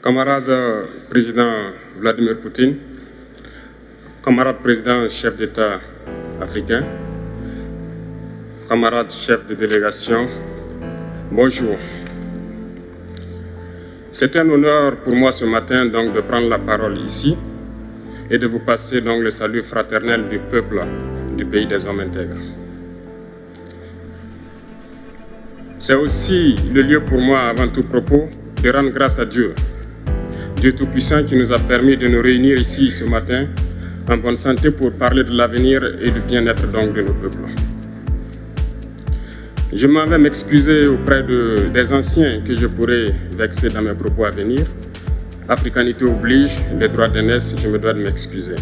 Camarade président Vladimir Poutine, camarade président chef d'État africain, camarade chef de délégation, bonjour. C'est un honneur pour moi ce matin donc de prendre la parole ici et de vous passer donc le salut fraternel du peuple du pays des hommes intègres. C'est aussi le lieu pour moi, avant tout propos, de rendre grâce à Dieu, Dieu Tout-Puissant qui nous a permis de nous réunir ici ce matin en bonne santé pour parler de l'avenir et du bien-être donc de nos peuples. Je m'en vais m'excuser auprès des anciens que je pourrais vexer dans mes propos à venir. Africanité oblige, les droits d'aînesse, je me dois de m'excuser.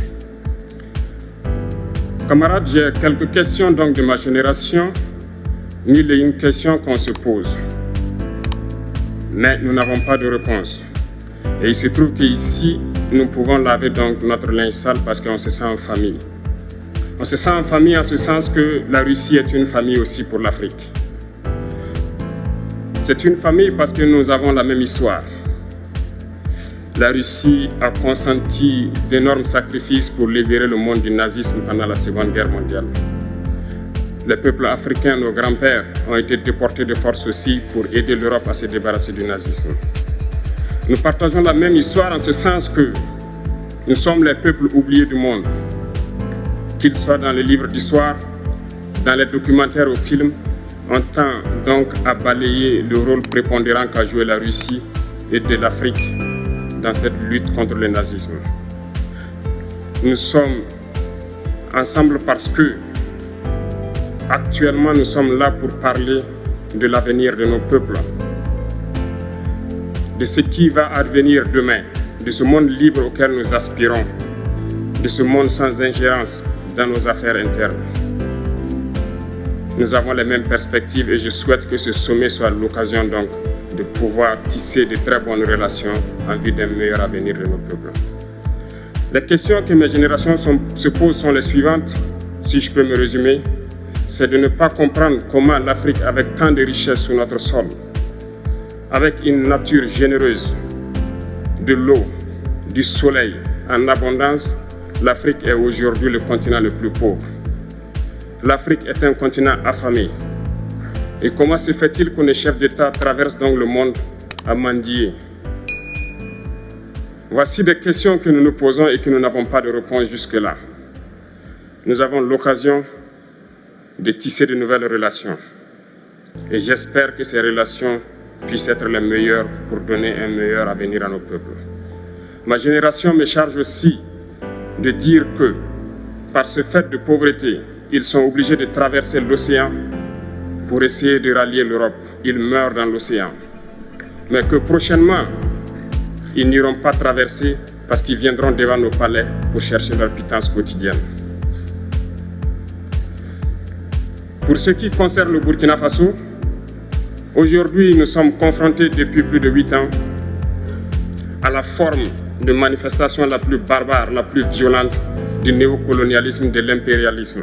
Camarades, j'ai quelques questions donc de ma génération, mille et une questions qu'on se pose. Mais nous n'avons pas de réponse. Et il se trouve qu'ici, nous pouvons laver donc notre linge sale parce qu'on se sent en famille. On se sent en famille en ce sens que la Russie est une famille aussi pour l'Afrique. C'est une famille parce que nous avons la même histoire. La Russie a consenti d'énormes sacrifices pour libérer le monde du nazisme pendant la Seconde Guerre mondiale. Les peuples africains, nos grands-pères, ont été déportés de force aussi pour aider l'Europe à se débarrasser du nazisme. Nous partageons la même histoire en ce sens que nous sommes les peuples oubliés du monde. Qu'ils soient dans les livres d'histoire, dans les documentaires ou films, on tend donc à balayer le rôle prépondérant qu'a joué la Russie et de l'Afrique dans cette lutte contre le nazisme. Nous sommes ensemble parce que actuellement nous sommes là pour parler de l'avenir de nos peuples, de ce qui va advenir demain, de ce monde libre auquel nous aspirons, de ce monde sans ingérence dans nos affaires internes. Nous avons les mêmes perspectives et je souhaite que ce sommet soit l'occasion donc de pouvoir tisser de très bonnes relations en vue d'un meilleur avenir de nos peuples. Les questions que mes générations se posent sont les suivantes, si je peux me résumer, c'est de ne pas comprendre comment l'Afrique, avec tant de richesses sous notre sol, avec une nature généreuse, de l'eau, du soleil en abondance, l'Afrique est aujourd'hui le continent le plus pauvre. L'Afrique est un continent affamé. Et comment se fait-il que les chefs d'État traversent donc le monde à mendier? Voici des questions que nous nous posons et que nous n'avons pas de réponse jusque-là. Nous avons l'occasion de tisser de nouvelles relations. Et j'espère que ces relations puissent être les meilleures pour donner un meilleur avenir à nos peuples. Ma génération me charge aussi de dire que, par ce fait de pauvreté, ils sont obligés de traverser l'océan pour essayer de rallier l'Europe. Ils meurent dans l'océan. Mais que prochainement, ils n'iront pas traverser parce qu'ils viendront devant nos palais pour chercher leur pitance quotidienne. Pour ce qui concerne le Burkina Faso, aujourd'hui nous sommes confrontés depuis plus de 8 ans à la forme de manifestation la plus barbare, la plus violente du néocolonialisme, de l'impérialisme.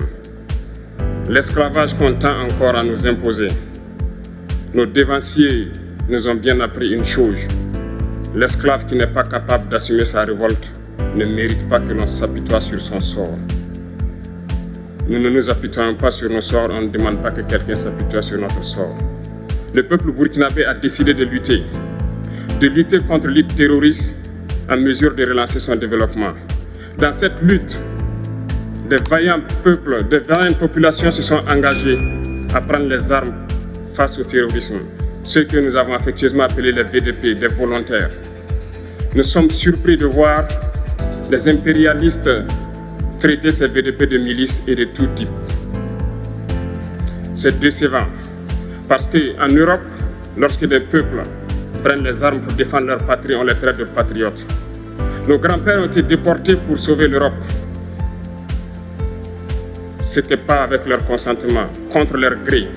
L'esclavage qu'on tend encore à nous imposer. Nos dévanciers nous ont bien appris une chose. L'esclave qui n'est pas capable d'assumer sa révolte ne mérite pas que l'on s'apitoie sur son sort. Nous ne nous apitoyons pas sur nos sorts, on ne demande pas que quelqu'un s'apitoie sur notre sort. Le peuple burkinabé a décidé de lutter contre l'île terroriste en mesure de relancer son développement. Dans cette lutte, des vaillants peuples, des vaillantes populations se sont engagées à prendre les armes face au terrorisme, ceux que nous avons affectueusement appelés les VDP, des volontaires. Nous sommes surpris de voir les impérialistes traiter ces VDP de milices et de tout type. C'est décevant, parce qu'en Europe, lorsque des peuples prennent les armes pour défendre leur patrie, on les traite de patriotes. Nos grands-pères ont été déportés pour sauver l'Europe. Ce n'était pas avec leur consentement, contre leur gré.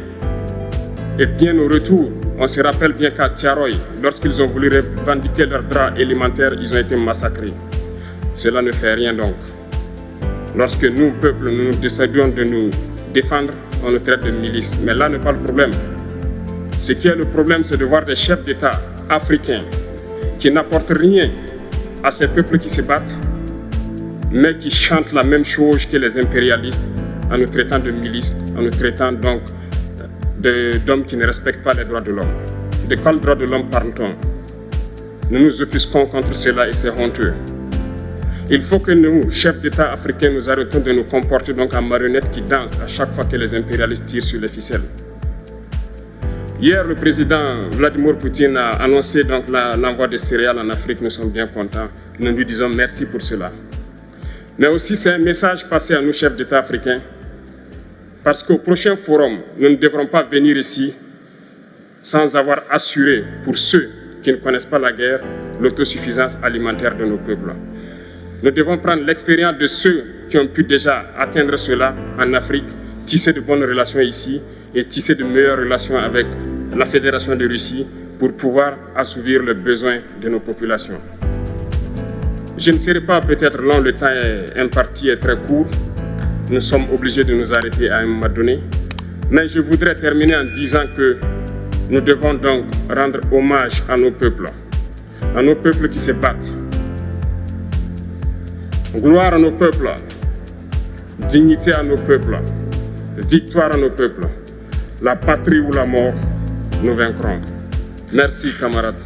Et bien au retour, on se rappelle bien qu'à Tiaroy, lorsqu'ils ont voulu revendiquer leurs droits élémentaires, ils ont été massacrés. Cela ne fait rien donc. Lorsque nous, peuple, nous décidions de nous défendre, on nous traite de milices. Mais là n'est pas le problème. Ce qui est le problème, c'est de voir des chefs d'État africains qui n'apportent rien à ces peuples qui se battent, mais qui chantent la même chose que les impérialistes en nous traitant de milices, en nous traitant donc d'hommes qui ne respectent pas les droits de l'homme. De quels droits de l'homme parle-t-on? Nous nous offusquons contre cela et c'est honteux. Il faut que nous, chefs d'État africains, nous arrêtons de nous comporter donc en marionnettes qui dansent à chaque fois que les impérialistes tirent sur les ficelles. Hier, le président Vladimir Poutine a annoncé donc l'envoi de céréales en Afrique. Nous sommes bien contents. Nous lui disons merci pour cela. Mais aussi, c'est un message passé à nous, chefs d'État africains, parce qu'au prochain forum, nous ne devrons pas venir ici sans avoir assuré, pour ceux qui ne connaissent pas la guerre, l'autosuffisance alimentaire de nos peuples. Nous devons prendre l'expérience de ceux qui ont pu déjà atteindre cela en Afrique, tisser de bonnes relations ici et tisser de meilleures relations avec la Fédération de Russie pour pouvoir assouvir les besoins de nos populations. Je ne serai pas peut-être long, le temps imparti est très court. Nous sommes obligés de nous arrêter à un moment donné. Mais je voudrais terminer en disant que nous devons donc rendre hommage à nos peuples qui se battent. Gloire à nos peuples, dignité à nos peuples, victoire à nos peuples. La patrie ou la mort, nous vaincrons. Merci, camarades.